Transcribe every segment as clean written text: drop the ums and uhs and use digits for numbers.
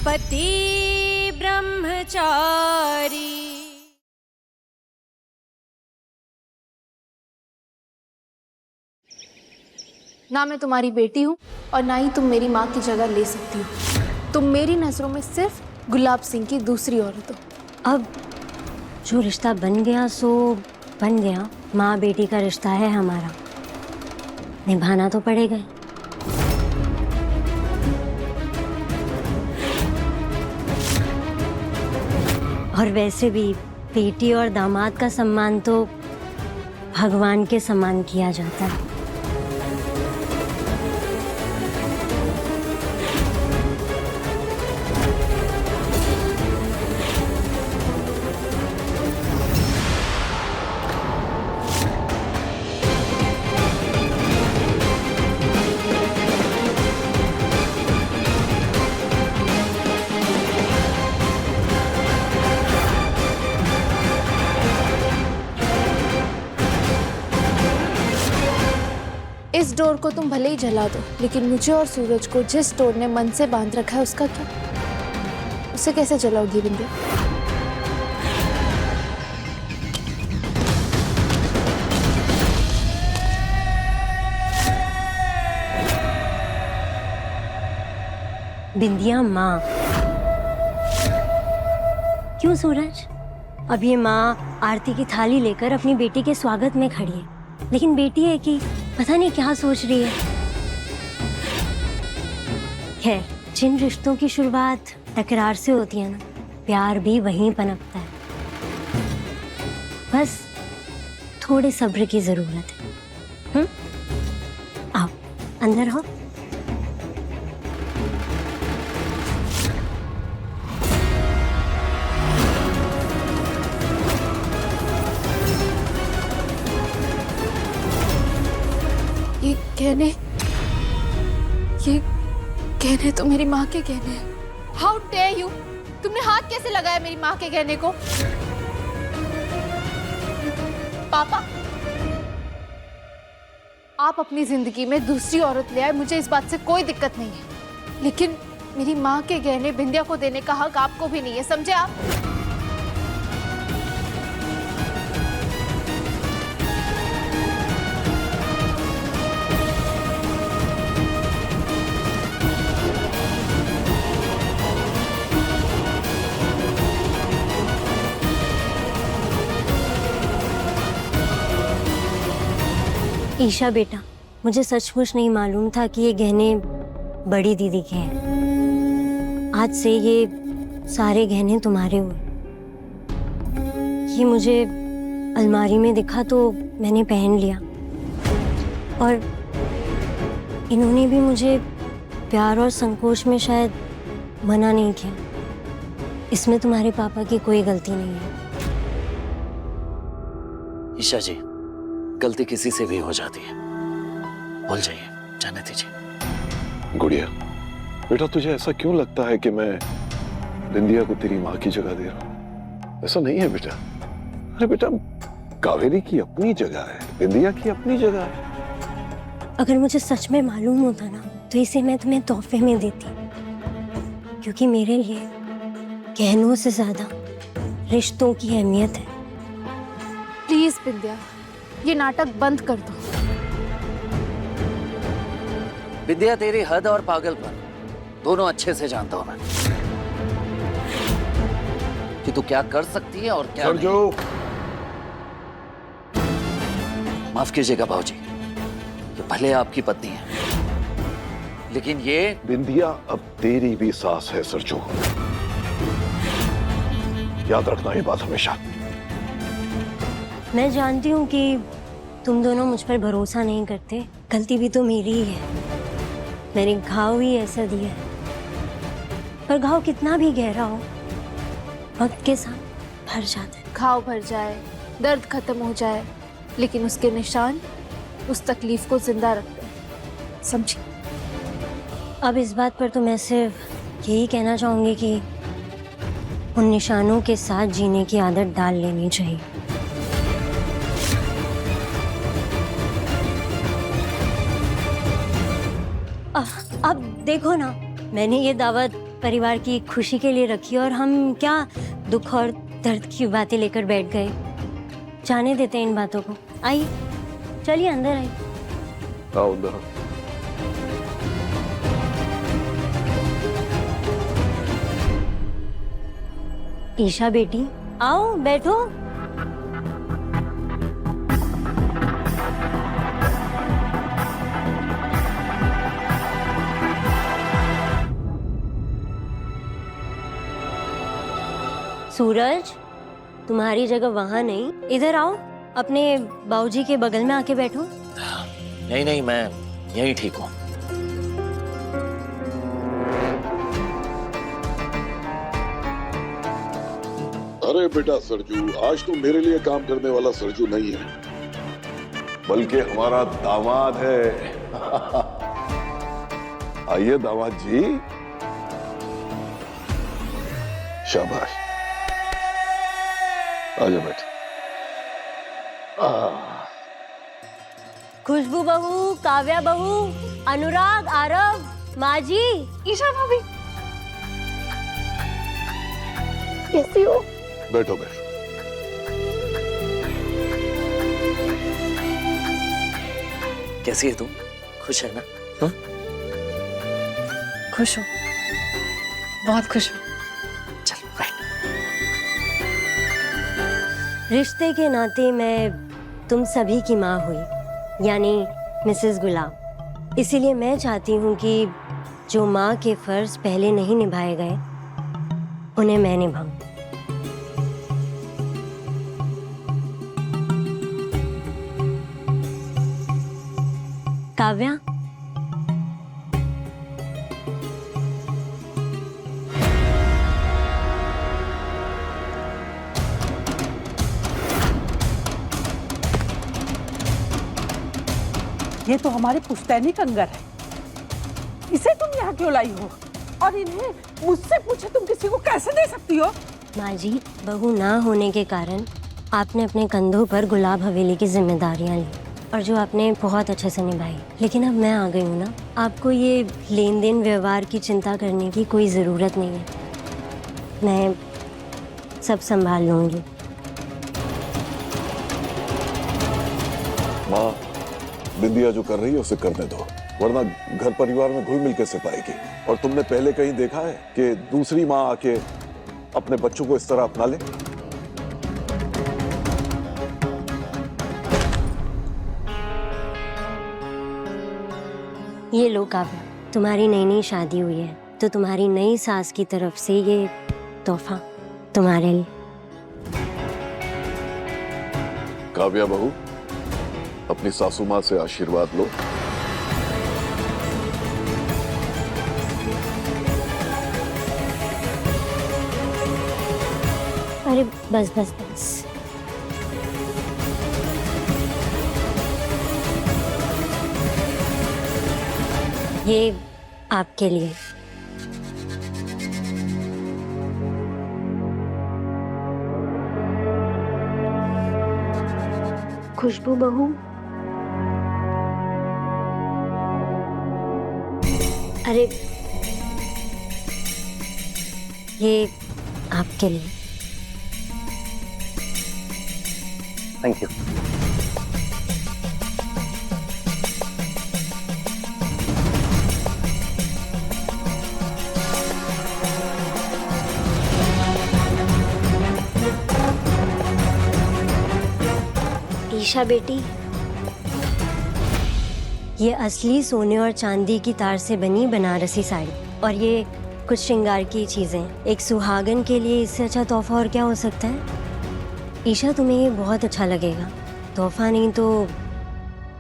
पति ब्रह्मचारी। ना मैं तुम्हारी बेटी हूँ और ना ही तुम मेरी माँ की जगह ले सकती हो। तुम मेरी नजरों में सिर्फ गुलाब सिंह की दूसरी औरत हो। अब जो रिश्ता बन गया सो बन गया। माँ बेटी का रिश्ता है हमारा, निभाना तो पड़ेगा। और वैसे भी बेटी और दामाद का सम्मान तो भगवान के समान किया जाता है। इस डोर को तुम भले ही जला दो, लेकिन मुझे और सूरज को जिस डोर ने मन से बांध रखा है उसका क्या? उसे कैसे जलाओगी बिंदिया? बिंदिया माँ। क्यों सूरज? अब ये माँ आरती की थाली लेकर अपनी बेटी के स्वागत में खड़ी है, लेकिन बेटी है कि पता नहीं क्या सोच रही है। खैर, जिन रिश्तों की शुरुआत तकरार से होती है ना, प्यार भी वहीं पनपता है। बस थोड़े सब्र की जरूरत है। आओ अंदर हो। ये गहने तो मेरी माँ के गहने हैं। How dare you! तुमने हाथ कैसे लगाया मेरी माँ के गहने को? पापा, आप अपनी जिंदगी में दूसरी औरत ले आए, मुझे इस बात से कोई दिक्कत नहीं है, लेकिन मेरी माँ के गहने बिंदिया को देने का हक आपको भी नहीं है, समझे आप? ईशा बेटा, मुझे सचमुच नहीं मालूम था कि ये गहने बड़ी दीदी के हैं। आज से ये सारे गहने तुम्हारे हुए। ये मुझे अलमारी में दिखा तो मैंने पहन लिया, और इन्होंने भी मुझे प्यार और संकोच में शायद मना नहीं किया। इसमें तुम्हारे पापा की कोई गलती नहीं है। ईशा जी, गलती किसी से भी हो जाती है, भूल जाइए, जाने दीजिए। गुड़िया बेटा, तुझे ऐसा क्यों लगता है कि मैं बिंदिया को तेरी माँ की जगह दे रहा हूँ? ऐसा नहीं है बेटा। अरे बेटा, कावेरी की अपनी जगह है, बिंदिया की अपनी जगह है। अगर मुझे सच में मालूम होता ना तो इसे मैं तुम्हें तोहफे में देती, क्योंकि मेरे लिए गहनों से ज्यादा रिश्तों की अहमियत है। प्लीज बिंदिया, ये नाटक बंद कर दो। विद्या, तेरी हद और पागलपन दोनों अच्छे से जानता हूं मैं, कि तू क्या कर सकती है और क्या नहीं। माफ कीजिएगा भाऊजी, ये भले आपकी पत्नी है, लेकिन ये बिंदिया अब तेरी भी सास है सरजू। याद रखना ये बात हमेशा। मैं जानती हूँ कि तुम दोनों मुझ पर भरोसा नहीं करते, गलती भी तो मेरी ही है। मैंने घाव ही ऐसा दिया है, पर घाव कितना भी गहरा हो वक्त के साथ भर जाता है। घाव भर जाए, दर्द खत्म हो जाए, लेकिन उसके निशान उस तकलीफ को जिंदा रखते हैं, समझी? अब इस बात पर तो मैं सिर्फ यही कहना चाहूंगी कि उन निशानों के साथ जीने की आदत डाल लेनी चाहिए। अब देखो ना, मैंने ये दावत परिवार की खुशी के लिए रखी और हम क्या दुख और दर्द की बातें लेकर बैठ गए। जाने देते हैं इन बातों को। आइए, चलिए अंदर आइए। आओ अंदर आओ। ईशा बेटी, आओ बैठो। सूरज, तुम्हारी जगह वहां नहीं, इधर आओ, अपने बाबूजी के बगल में आके बैठो। नहीं नहीं, मैं यही ठीक हूँ। अरे बेटा सरजू, आज तो मेरे लिए काम करने वाला सरजू नहीं है, बल्कि हमारा दामाद है। आइए दामाद जी। शाबाश, आजा बेटे। खुशबू बहू, काव्या बहू, अनुराग, आरव, माँ जी। ईशा भाभी, कैसी हो? बैठो बैठो। कैसी है तुम? खुश है ना? हाँ? खुश हो? बहुत खुश हो। चल बैठ। रिश्ते के नाते मैं तुम सभी की माँ हुई, यानी मिसेस गुलाब। इसीलिए मैं चाहती हूँ कि जो माँ के फर्ज पहले नहीं निभाए गए, उन्हें मैं निभाऊं। काव्या, ये तो हमारे पुश्तैनी कंगर है, इसे तुम यहाँ क्यों लाई हो? और इन्हें मुझसे पूछे तुम किसी को कैसे दे सकती हो? माँ जी, बहू ना होने के कारण आपने अपने कंधों पर गुलाब हवेली की जिम्मेदारियां ली और जो आपने बहुत अच्छे से निभाई। लेकिन अब मैं आ गई हूँ ना, आपको ये लेन देन व्यवहार की चिंता करने की कोई ज़रूरत नहीं है। मैं सब संभाल लूँगी। माँ, बिंदिया जो कर रही है उसे करने दो, वरना घर परिवार में घुल मिल कैसे पाएगी। और तुमने पहले कहीं देखा है कि दूसरी माँ आके अपने बच्चों को इस तरह अपना ले? ये लो काव्या, तुम्हारी नई नई शादी हुई है तो तुम्हारी नई सास की तरफ से ये तोहफा तुम्हारे लिए। काव्या बहू, अपनी सासू माँ से आशीर्वाद लो। अरे बस बस बस। ये आपके लिए। खुशबू बहू, अरे ये आपके लिए। Thank you. ईशा बेटी, ये असली सोने और चांदी की तार से बनी बनारसी साड़ी और ये कुछ श्रृंगार की चीजें। एक सुहागन के लिए इससे अच्छा तोहफा और क्या हो सकता है? ईशा, तुम्हें ये बहुत अच्छा लगेगा। तोहफा नहीं तो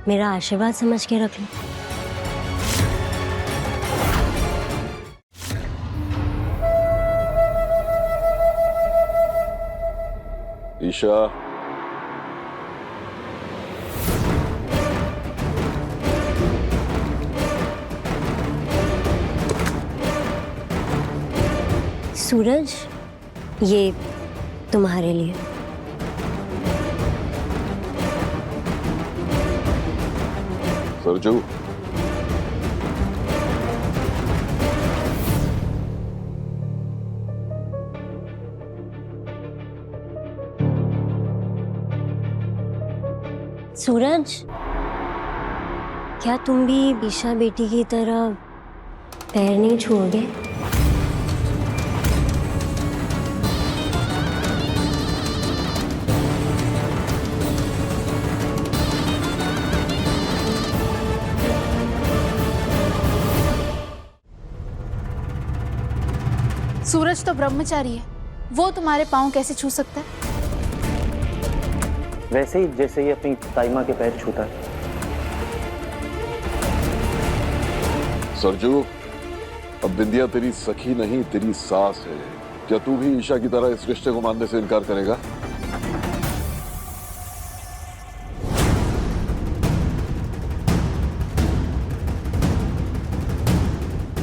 मेरा आशीर्वाद समझ के रख लो। ईशा, सूरज, ये तुम्हारे लिए। सरजू, सूरज, क्या तुम भी ईशा बेटी की तरह पैर नहीं छोड़ोगे? सूरज तो ब्रह्मचारी है, वो तुम्हारे पाँव कैसे छू सकता है? वैसे ही जैसे ये अपनी ताई माँ के पैर छूता है। सरजू, अब बिंदिया तेरी सखी नहीं तेरी सास है। क्या तू भी ईशा की तरह इस रिश्ते को मानने से इनकार करेगा?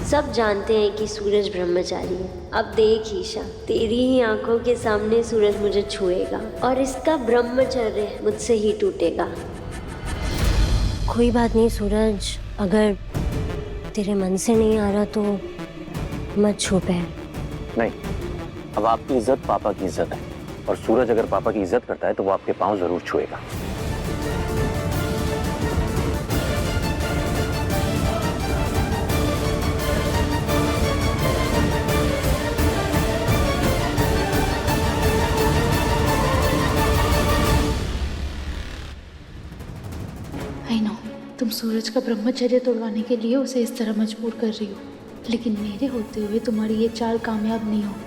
सब जानते हैं कि सूरज ब्रह्मचारी है। अब देख ईशा, तेरी ही आंखों के सामने सूरज मुझे छुएगा और इसका ब्रह्मचर्य मुझसे ही टूटेगा। कोई बात नहीं सूरज, अगर तेरे मन से नहीं आ रहा तो मत छू पैर। नहीं, अब आपकी इज्जत पापा की इज्जत है, और सूरज अगर पापा की इज्जत करता है तो वो आपके पाँव जरूर छुएगा। आई नो, तुम सूरज का ब्रह्मचर्य तोड़वाने के लिए उसे इस तरह मजबूर कर रही हो, लेकिन मेरे होते हुए तुम्हारी ये चाल कामयाब नहीं होगी।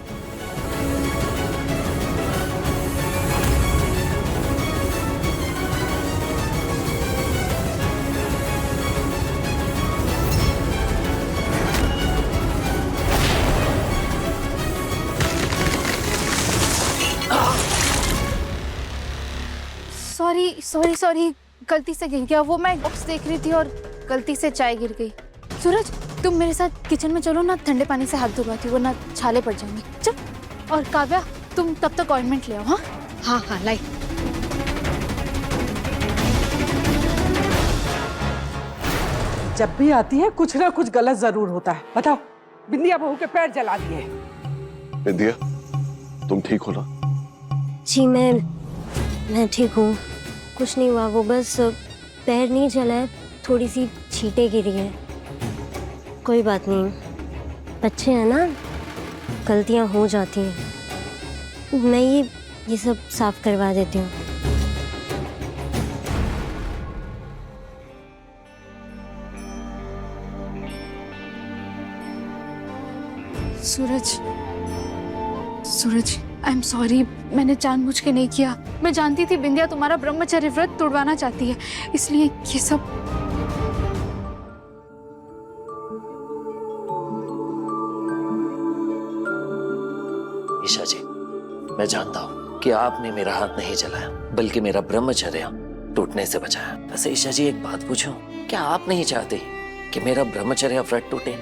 सॉरी, गलती से गिर गया। वो मैं बॉक्स देख रही थी और गलती से चाय गिर गई। सूरज, तुम मेरे साथ किचन में चलो ना, ठंडे पानी से हाथ धुलवाती, वरना छाले पड़ जाएंगे। चल। और काव्या, तुम तब तक ऑइंटमेंट ले आओ। हाँ हाँ लाई। जब भी आती है कुछ ना कुछ गलत जरूर होता है। बताओ, बिंदिया बहू के पैर जला दिए। बिंदिया, तुम ठीक हो ना? जी मैं ठीक हूँ, कुछ नहीं हुआ। वो बस पैर नहीं जला है, थोड़ी सी छींटे गिरी है। कोई बात नहीं, बच्चे हैं ना, गलतियाँ हो जाती हैं। मैं ये सब साफ करवा देती हूँ। सूरज, आई एम सॉरी, मैंने जानबूझ के नहीं किया। मैं जानती थी बिंदिया तुम्हारा ब्रह्मचर्य व्रत तोड़वाना चाहती है, इसलिए ये सब। ईशा जी, मैं जानता हूँ कि आपने मेरा हाथ नहीं जलाया, बल्कि मेरा ब्रह्मचर्य टूटने से बचाया। वैसे ईशा जी, एक बात पूछूं, क्या आप नहीं चाहते कि मेरा ब्रह्मचर्य व्रत टूटे?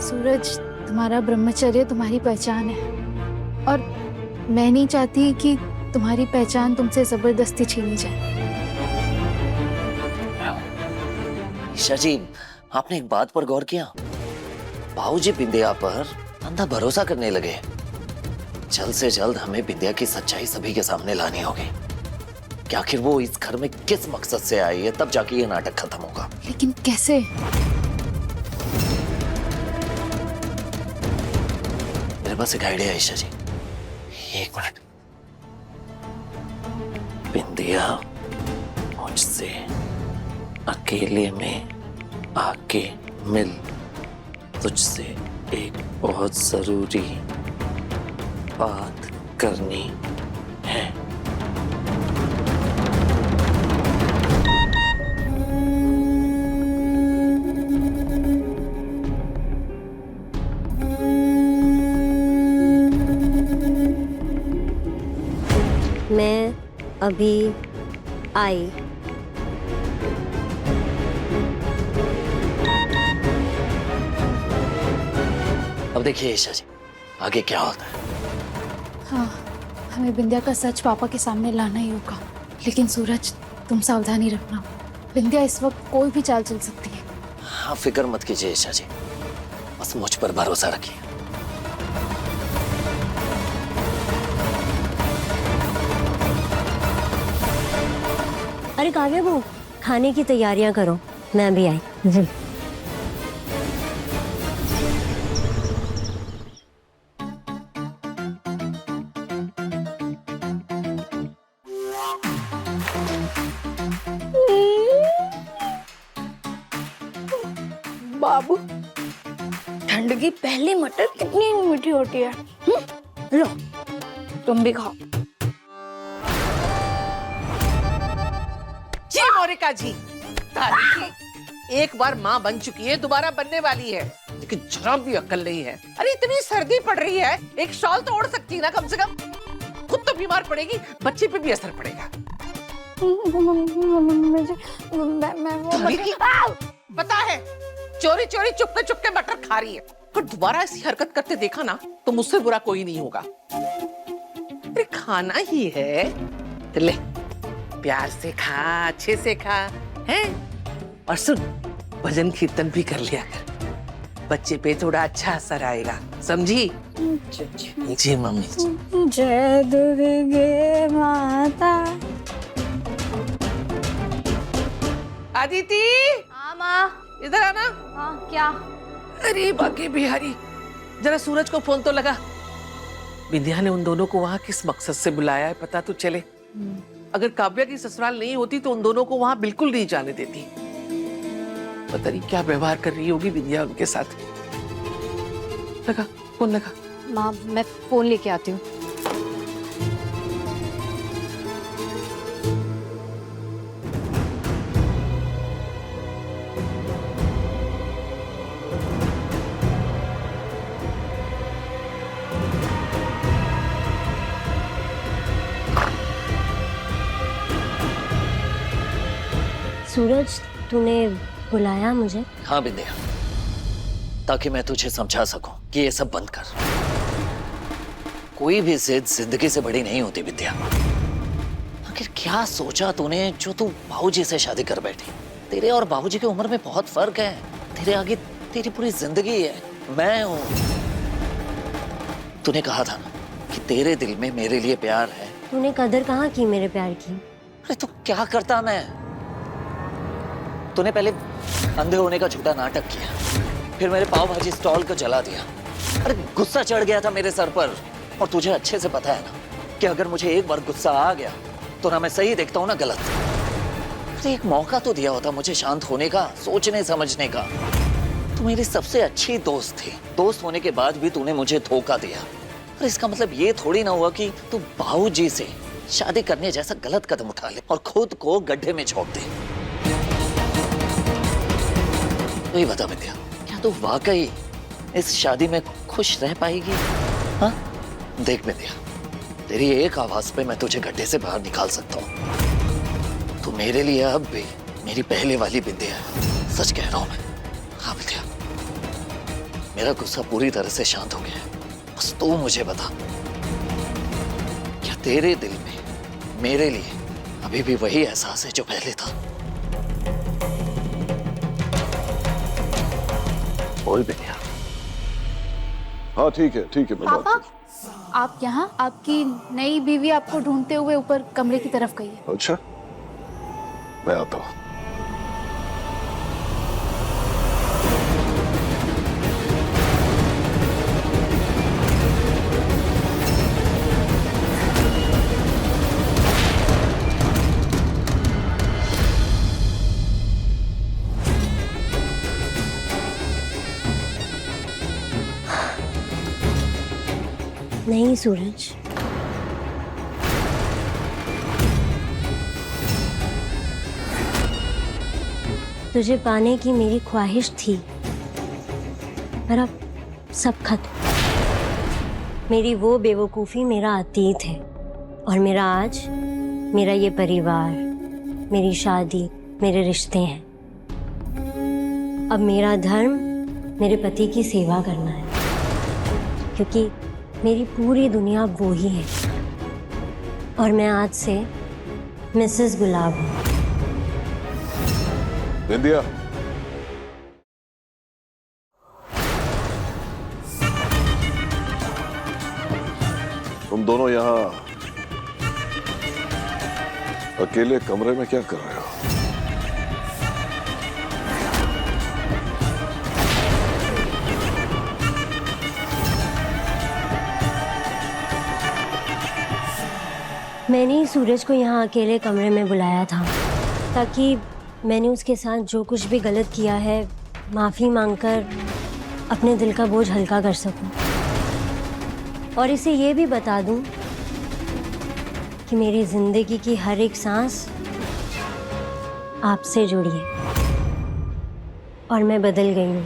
सूरज, तुम्हारा ब्रह्मचर्य तुम्हारी पहचान है, और मैं नहीं चाहती कि तुम्हारी पहचान तुमसे जबरदस्ती छीनी जाए। ईशा जी, आपने एक बात पर गौर किया? बाबूजी बिंदिया पर अंधा भरोसा करने लगे। जल्द से जल्द हमें बिंदिया की सच्चाई सभी के सामने लानी होगी कि आखिर वो इस घर में किस मकसद से आई है, तब जाके ये नाटक खत्म होगा। लेकिन कैसे? मेरे पास एक आइडिया है ईशा जी। एक मिनट। बिंदिया मुझसे अकेले में आके मिल, तुझसे एक बहुत जरूरी बात करनी है। मैं अभी आई। अब देखिए ईशा जी, आगे क्या होता है। हाँ, हमें बिंदिया का सच पापा के सामने लाना ही होगा। लेकिन सूरज, तुम सावधानी रखना, बिंदिया इस वक्त कोई भी चाल चल सकती है। हाँ, फिक्र मत कीजिए ईशा जी, बस मुझ पर भरोसा रखिए। अरे काव्या, वो खाने की तैयारियां करो, मैं भी आई जी। बाबू, ठंड की पहली मटर कितनी मीठी होती है। लो, तुम भी खाओ। जी मोनिका जी, तारीखी एक बार माँ बन चुकी है, दोबारा बनने वाली है, लेकिन जरा भी अक्ल नहीं है। अरे इतनी सर्दी पड़ रही है, एक शॉल तो ओढ़ सकती ना कम से कम। खुद तो बीमार पड़ेगी, बच्चे पे भी असर पड़ेगा। तारीखी, पता है चोरी चोरी चुपके चुपके मटर खा रही है, पर दोबारा ऐसी हरकत करते देखा ना तो मुझसे बुरा कोई नहीं होगा। अरे खाना ही है तो ले, प्यार से खा, अच्छे से खा, हैं? और सुन, भजन कीर्तन भी कर लिया कर, बच्चे पे थोड़ा अच्छा असर आएगा, समझी? जी मम्मी जी। जय दुर्गे माता। आदिति, हाँ माँ। इधर आना। हाँ क्या? अरे बाकी बिहारी, जरा सूरज को फोन तो लगा। विंध्या ने उन दोनों को वहां किस मकसद से बुलाया है पता तो चले। अगर काव्या की ससुराल नहीं होती तो उन दोनों को वहां बिल्कुल नहीं जाने देती। पता नहीं क्या व्यवहार कर रही होगी विंध्या उनके साथ। लगा फोन, लगा। माँ, मैं फोन लेके आती हूँ। सूरज, तूने बुलाया मुझे? हाँ बिंदिया, ताकि मैं तुझे समझा सकूं कि ये सब बंद कर। कोई भी जिद जिंदगी से बड़ी नहीं होती विद्या। आखिर क्या सोचा तूने जो तू बाबूजी से शादी कर बैठी? तेरे और बाबूजी की उम्र में बहुत फर्क है। तेरे आगे तेरी पूरी जिंदगी है, मैं हूं। तूने कहा था ना कि तेरे दिल में मेरे लिए प्यार है। तूने कदर कहाँ की मेरे प्यार की? अरे तो क्या करता मैं? तूने पहले अंधे होने का झूठा नाटक किया, फिर मेरे पाव भाजी स्टॉल को जला दिया। अरे गुस्सा चढ़ गया था मेरे सर पर, और तुझे अच्छे से पता है ना कि अगर मुझे एक बार गुस्सा आ गया तो ना मैं सही देखता हूँ ना गलत। अरे एक मौका तो दिया होता मुझे शांत होने का, सोचने समझने का। तू मेरी सबसे अच्छी दोस्त थी, दोस्त होने के बाद भी तूने मुझे धोखा दिया। और इसका मतलब ये थोड़ी ना हुआ कि तू बाबूजी से शादी करने जैसा गलत कदम उठा ले और खुद को गड्ढे में झोंक दे। तो ये बता विद्या, क्या तू वाकई इस शादी में खुश रह पाएगी? हाँ देख विद्या, तेरी एक आवाज पे मैं तुझे गड्ढे से बाहर निकाल सकता हूँ। तू मेरे लिए अब भी मेरी पहले वाली विद्या है, सच कह रहा हूँ मैं। हाँ विद्या, मेरा गुस्सा पूरी तरह से शांत हो गया है। बस तू मुझे बता, क्या तेरे दिल में मेरे लिए अभी भी वही एहसास है जो पहले था? बोल विद्या। हाँ ठीक है मैं बात पापा, करता आप यहाँ, आपकी नई बीवी आपको ढूंढते हुए ऊपर कमरे की तरफ गई है। हूं। अच्छा, मैं आता हूँ। नहीं सूरज, तुझे पाने की मेरी ख्वाहिश थी, पर अब सब खत्म। मेरी वो बेवकूफ़ी मेरा अतीत है, और मेरा आज, मेरा ये परिवार, मेरी शादी, मेरे रिश्ते हैं। अब मेरा धर्म मेरे पति की सेवा करना है, क्योंकि मेरी पूरी दुनिया वो ही है, और मैं आज से मिसेस गुलाब हूँ। विंध्या, तुम दोनों यहाँ अकेले कमरे में क्या कर रहे हो? मैंने ही सूरज को यहाँ अकेले कमरे में बुलाया था ताकि मैंने उसके साथ जो कुछ भी गलत किया है माफ़ी मांगकर अपने दिल का बोझ हल्का कर सकूं और इसे ये भी बता दूं कि मेरी ज़िंदगी की हर एक सांस आपसे जुड़ी है और मैं बदल गई हूँ।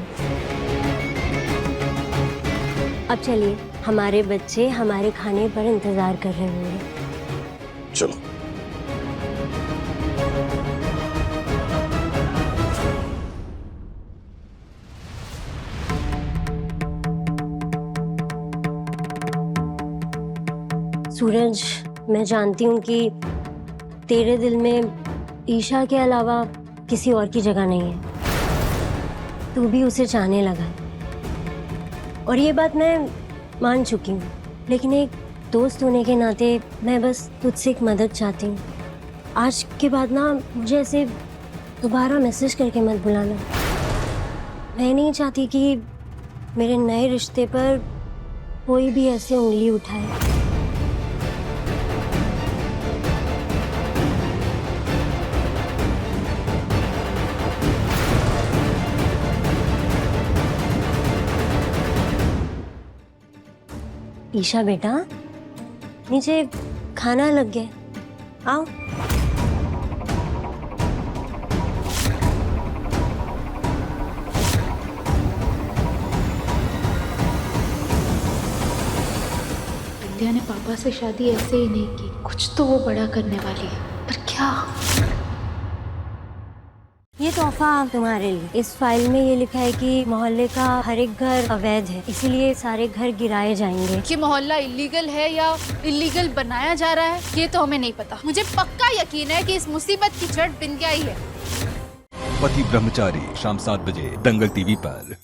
अब चलिए, हमारे बच्चे हमारे खाने पर इंतज़ार कर रहे होंगे। चलो। सूरज, मैं जानती हूँ कि तेरे दिल में ईशा के अलावा किसी और की जगह नहीं है। तू भी उसे चाहने लगा है और ये बात मैं मान चुकी हूँ, लेकिन एक दोस्त होने के नाते मैं बस तुझसे एक मदद चाहती हूँ। आज के बाद ना मुझे ऐसे दोबारा मैसेज करके मत बुलाना। मैं नहीं चाहती कि मेरे नए रिश्ते पर कोई भी ऐसे उंगली उठाए। ईशा बेटा, नीचे खाना लग गया, आओ। विद्या ने पापा से शादी ऐसे ही नहीं की, कुछ तो वो बड़ा करने वाली है, पर क्या? ये तोहफा तुम्हारे लिए। इस फाइल में ये लिखा है कि मोहल्ले का हर एक घर अवैध है, इसीलिए सारे घर गिराए जाएंगे। कि मोहल्ला इलीगल है या इलीगल बनाया जा रहा है, ये तो हमें नहीं पता। मुझे पक्का यकीन है कि इस मुसीबत की जड़ बिंदिया ही है। पति ब्रह्मचारी, शाम 7 बजे दंगल टीवी पर।